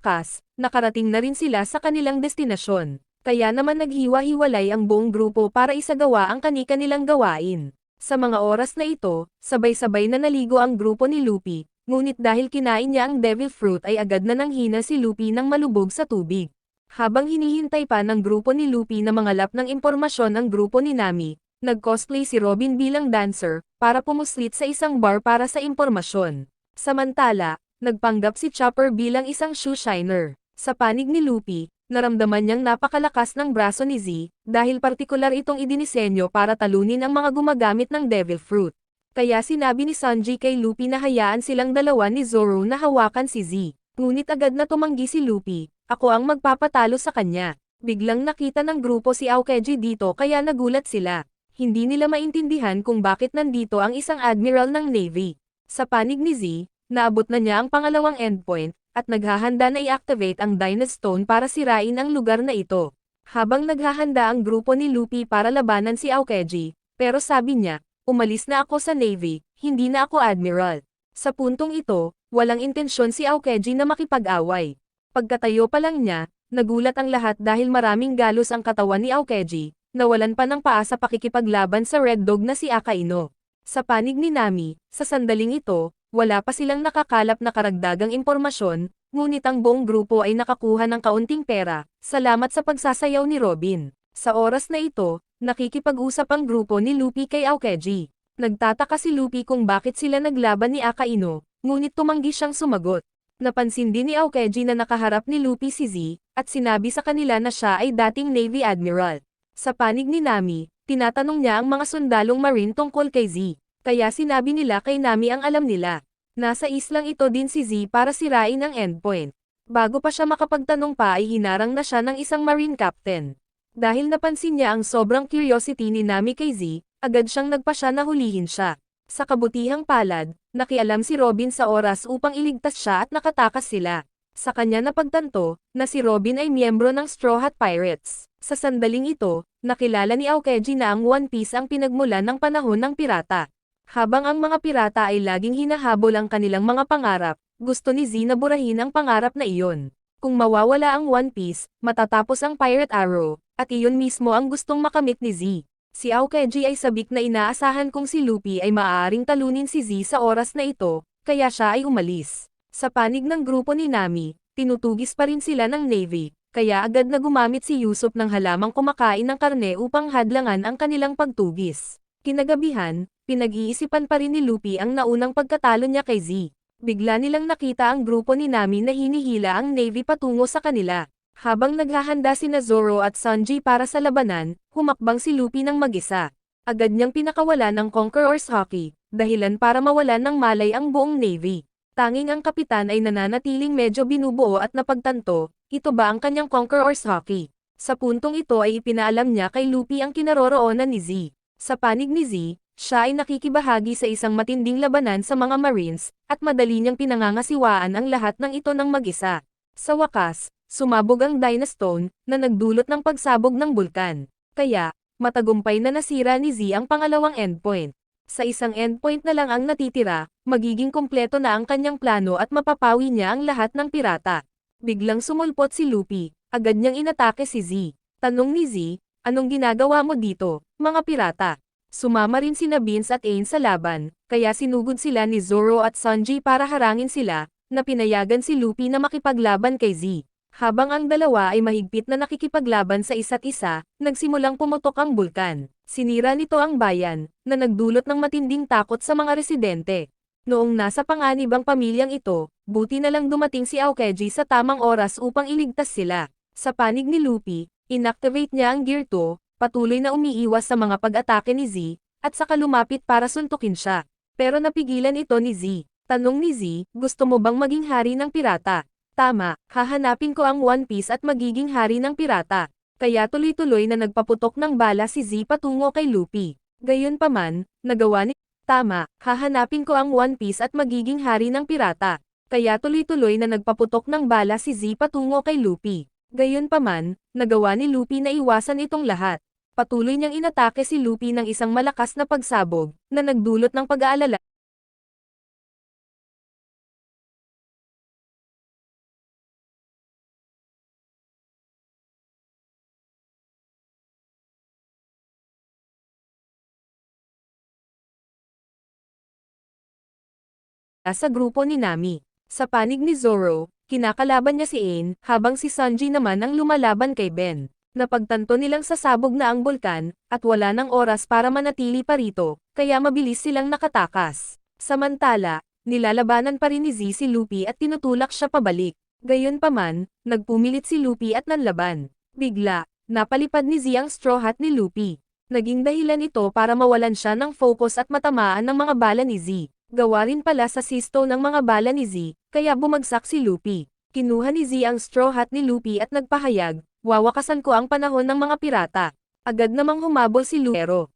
wakas, nakarating na rin sila sa kanilang destinasyon. Kaya naman naghiwa-hiwalay ang buong grupo para isagawa ang kani-kanilang gawain. Sa mga oras na ito, sabay-sabay na naligo ang grupo ni Luffy, ngunit dahil kinain niya ang devil fruit ay agad na nanghina si Luffy nang malubog sa tubig. Habang hinihintay pa ng grupo ni Luffy na mangalap ng impormasyon ang grupo ni Nami, nag-cosplay si Robin bilang dancer, para pumuslit sa isang bar para sa impormasyon. Samantala, nagpanggap si Chopper bilang isang shoe shiner. Sa panig ni Luffy, naramdaman niyang napakalakas ng braso ni Z, dahil partikular itong idinisenyo para talunin ang mga gumagamit ng devil fruit. Kaya sinabi ni Sanji kay Luffy na hayaan silang dalawa ni Zoro na hawakan si Z. Ngunit agad na tumanggi si Luffy, ako ang magpapatalo sa kanya. Biglang nakita ng grupo si Aokiji dito kaya nagulat sila. Hindi nila maintindihan kung bakit nandito ang isang admiral ng Navy. Sa panig ni Z, naabot na niya ang pangalawang endpoint, at naghahanda na i-activate ang Dynastone para sirain ang lugar na ito. Habang naghahanda ang grupo ni Luffy para labanan si Aokiji, pero sabi niya, umalis na ako sa Navy, hindi na ako admiral. Sa puntong ito, walang intensyon si Aokiji na makipag-away. Pagkatayo pa lang niya, nagulat ang lahat dahil maraming galos ang katawan ni Aokiji, nawalan pa ng paa sa pakikipaglaban sa Red Dog na si Akaino. Sa panig ni Nami, sa sandaling ito, wala pa silang nakakalap na karagdagang impormasyon, ngunit ang buong grupo ay nakakuha ng kaunting pera, salamat sa pagsasayaw ni Robin. Sa oras na ito, nakikipag-usap ang grupo ni Luffy kay Aokiji. Nagtataka si Luffy kung bakit sila naglaban ni Akaino, ngunit tumanggi siyang sumagot. Napansin din ni Aokiji na nakaharap ni Luffy si Z, at sinabi sa kanila na siya ay dating Navy Admiral. Sa panig ni Nami, tinatanong niya ang mga sundalong Marine tungkol kay Z. Kaya sinabi nila kay Nami ang alam nila. Nasa islang ito din si Z para sirain ang endpoint. Bago pa siya makapagtanong pa ay hinarang na siya ng isang Marine Captain. Dahil napansin niya ang sobrang curiosity ni Nami kay Z, agad siyang nagpasya na hulihin siya. Sa kabutihang palad, nakialam si Robin sa oras upang iligtas siya at nakatakas sila. Sa kanya napagtanto, na si Robin ay miyembro ng Straw Hat Pirates. Sa sandaling ito, nakilala ni Aokiji na ang One Piece ang pinagmulan ng panahon ng pirata. Habang ang mga pirata ay laging hinahabol ang kanilang mga pangarap, gusto ni Z na burahin ang pangarap na iyon. Kung mawawala ang One Piece, matatapos ang Pirate Arrow, at iyon mismo ang gustong makamit ni Z. Si Aokiji ay sabik na inaasahan kung si Luffy ay maaaring talunin si Z sa oras na ito, kaya siya ay umalis. Sa panig ng grupo ni Nami, tinutugis pa rin sila ng Navy, kaya agad na gumamit si Usopp ng halamang kumakain ng karne upang hadlangan ang kanilang pagtugis. Kinagabihan, pinag-iisipan pa rin ni Luffy ang naunang pagkatalo niya kay Z. Bigla nilang nakita ang grupo ni Nami na hinihila ang Navy patungo sa kanila. Habang naghahanda sina Zoro at Sanji para sa labanan, humakbang si Luffy ng mag-isa. Agad niyang pinakawala ng Conqueror's Haki, dahilan para mawalan ng malay ang buong Navy. Tanging ang kapitan ay nananatiling medyo binubuo at napagtanto, ito ba ang kanyang Conqueror's Haki? Sa puntong ito ay ipinaalam niya kay Luffy ang kinaroroonan ni Z. Sa panig ni Z, siya ay nakikibahagi sa isang matinding labanan sa mga Marines, at madali niyang pinangangasiwaan ang lahat ng ito ng mag-isa. Sa wakas, sumabog ang Dynastone, na nagdulot ng pagsabog ng bulkan. Kaya, matagumpay na nasira ni Z ang pangalawang endpoint. Sa isang endpoint na lang ang natitira, magiging kumpleto na ang kanyang plano at mapapawi niya ang lahat ng pirata. Biglang sumulpot si Luffy, agad niyang inatake si Z. Tanong ni Z, anong ginagawa mo dito, mga pirata? Sumama rin sina Vince at Aang sa laban, kaya sinugod sila ni Zoro at Sanji para harangin sila, na pinayagan si Luffy na makipaglaban kay Z. Habang ang dalawa ay mahigpit na nakikipaglaban sa isa't isa, nagsimulang pumutok ang bulkan. Sinira nito ang bayan, na nagdulot ng matinding takot sa mga residente. Noong nasa panganib ang pamilyang ito, buti na lang dumating si Aokiji sa tamang oras upang iligtas sila. Sa panig ni Luffy, inactivate niya ang Gear 2, patuloy na umiiwas sa mga pag-atake ni Z, at saka lumapit para suntukin siya. Pero napigilan ito ni Z. Tanong ni Z, gusto mo bang maging hari ng pirata? Tama, hahanapin ko ang One Piece at magiging hari ng pirata. Kaya tuloy-tuloy na nagpaputok ng bala si Z patungo kay Luffy. Gayunpaman, nagawa ni Tama, hahanapin ko ang One Piece at magiging hari ng pirata. Kaya tuloy-tuloy na nagpaputok ng bala si Z patungo kay Luffy. Gayunpaman, nagawa ni Luffy na iwasan itong lahat. Patuloy niyang inatake si Luffy ng isang malakas na pagsabog, na nagdulot ng pag-aalala. sa grupo ni Nami. Sa panig ni Zoro, kinakalaban niya si Ain, habang si Sanji naman ang lumalaban kay Ben. Napagtanto nilang sasabog na ang bulkan, at wala nang oras para manatili pa rito, kaya mabilis silang nakatakas. Samantala, nilalabanan pa rin ni Z si Luffy at tinutulak siya pabalik. Gayunpaman, nagpumilit si Luffy at nanlaban. Bigla, napalipad ni Z ang straw hat ni Luffy. Naging dahilan ito para mawalan siya ng focus at matamaan ng mga bala ni Z. Gawa rin pala sa sisto ng mga bala ni Z, kaya bumagsak si Luffy. Kinuha ni Z ang straw hat ni Luffy at nagpahayag, wawakasan ko ang panahon ng mga pirata. Agad namang humabol si Luffy.